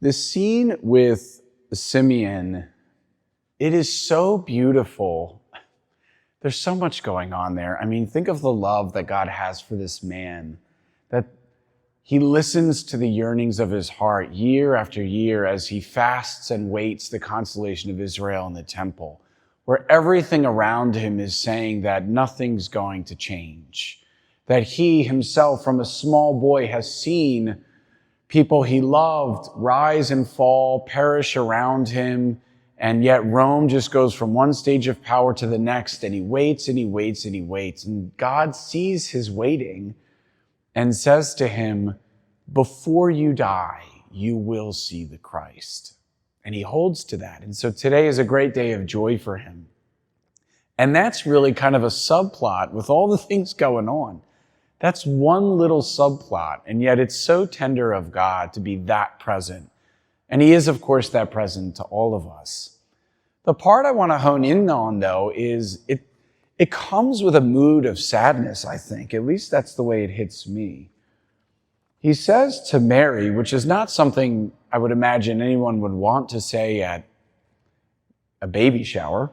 The scene with Simeon, it is so beautiful. There's so much going on there. I mean, think of the love that God has for this man, that he listens to the yearnings of his heart year after year as he fasts and waits the consolation of Israel in the temple, where everything around him is saying that nothing's going to change, that he himself from a small boy has seen people he loved rise and fall, perish around him, and yet Rome just goes from one stage of power to the next, and he waits and he waits and he waits. And God sees his waiting and says to him, before you die, you will see the Christ. And he holds to that. And so today is a great day of joy for him. And that's really kind of a subplot with all the things going on. That's one little subplot, and yet it's so tender of God to be that present. And he is, of course, that present to all of us. The part I want to hone in on, though, is it comes with a mood of sadness, I think. At least that's the way it hits me. He says to Mary, which is not something I would imagine anyone would want to say at a baby shower,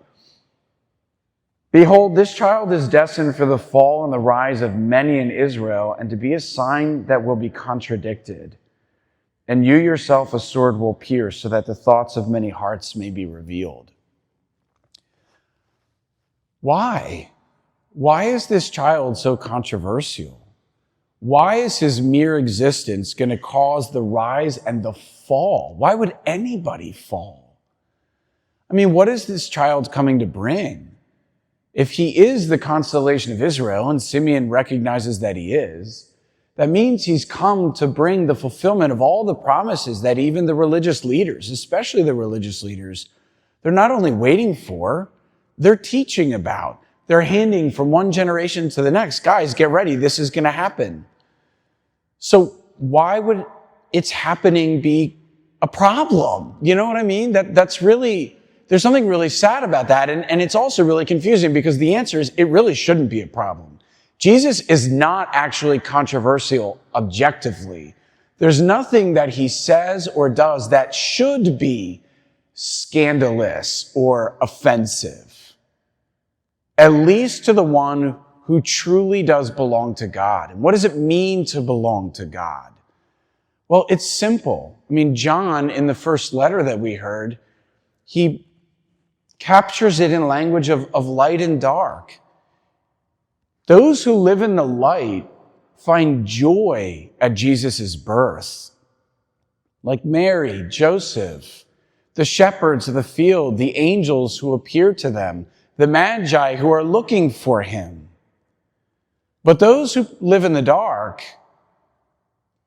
behold, this child is destined for the fall and the rise of many in Israel, and to be a sign that will be contradicted. And you yourself a sword will pierce, so that the thoughts of many hearts may be revealed. Why? Why is this child so controversial? Why is his mere existence going to cause the rise and the fall? Why would anybody fall? I mean, what is this child coming to bring? If he is the consolation of Israel, and Simeon recognizes that he is, that means he's come to bring the fulfillment of all the promises that even the religious leaders, especially the religious leaders, they're not only waiting for, they're teaching about. They're handing from one generation to the next. Guys, get ready. This is going to happen. So why would it's happening be a problem? You know what I mean? That's really, there's something really sad about that. And it's also really confusing because the answer is it really shouldn't be a problem. Jesus is not actually controversial objectively. There's nothing that he says or does that should be scandalous or offensive, at least to the one who truly does belong to God. And what does it mean to belong to God? Well, it's simple. I mean, John, in the first letter that we heard, he captures it in language of light and dark. Those who live in the light find joy at Jesus' birth. Like Mary, Joseph, the shepherds of the field, the angels who appear to them, the magi who are looking for him. But those who live in the dark,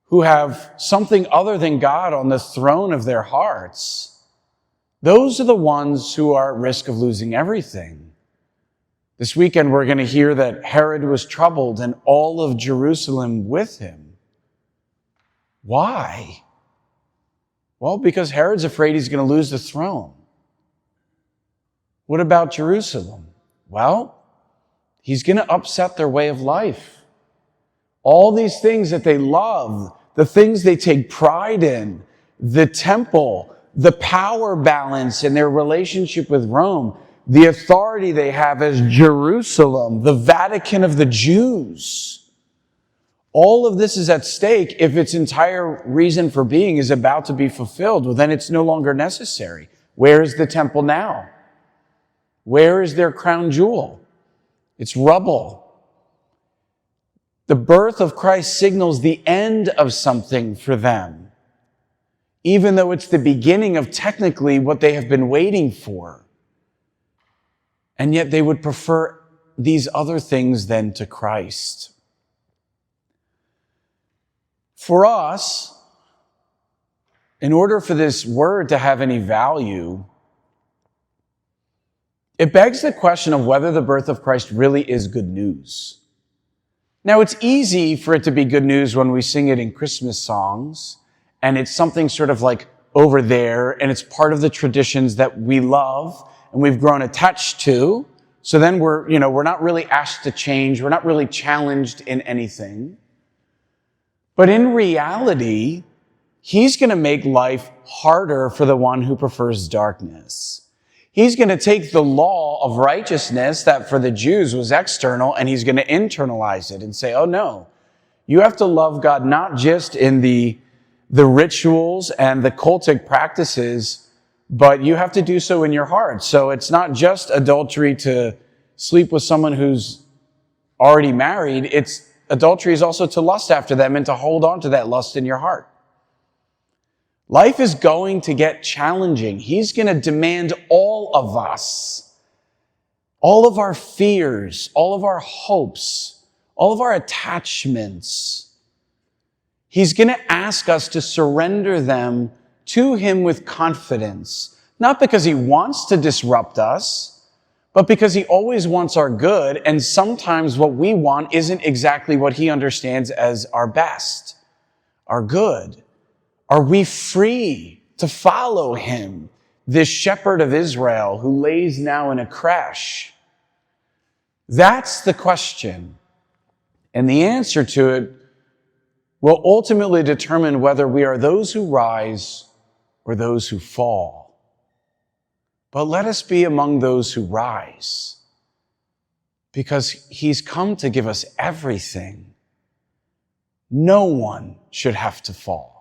who have something other than God on the throne of their hearts, those are the ones who are at risk of losing everything. This weekend, we're going to hear that Herod was troubled and all of Jerusalem with him. Why? Well, because Herod's afraid he's going to lose the throne. What about Jerusalem? Well, he's going to upset their way of life. All these things that they love, the things they take pride in, the temple, the power balance in their relationship with Rome, the authority they have as Jerusalem, the Vatican of the Jews. All of this is at stake if its entire reason for being is about to be fulfilled. Well, then it's no longer necessary. Where is the temple now? Where is their crown jewel? It's rubble. The birth of Christ signals the end of something for them, even though it's the beginning of technically what they have been waiting for. And yet they would prefer these other things than to Christ. For us, in order for this word to have any value, it begs the question of whether the birth of Christ really is good news. Now, it's easy for it to be good news when we sing it in Christmas songs, and it's something sort of like over there, and it's part of the traditions that we love and we've grown attached to. So then we're not really asked to change. We're not really challenged in anything. But in reality, He's going to make life harder for the one who prefers darkness. He's going to take the law of righteousness that for the Jews was external, and he's going to internalize it and say, oh no, you have to love God not just in the rituals and the cultic practices, but you have to do so in your heart. So it's not just adultery to sleep with someone who's already married. Adultery is also to lust after them and to hold on to that lust in your heart. Life is going to get challenging. He's going to demand all of us, all of our fears, all of our hopes, all of our attachments. He's going to ask us to surrender them to him with confidence, not because he wants to disrupt us, but because he always wants our good, and sometimes what we want isn't exactly what he understands as our best, our good. Are we free to follow him, this shepherd of Israel who lays now in a creche? That's the question. And the answer to it will ultimately determine whether we are those who rise or those who fall. But let us be among those who rise, because he's come to give us everything. No one should have to fall.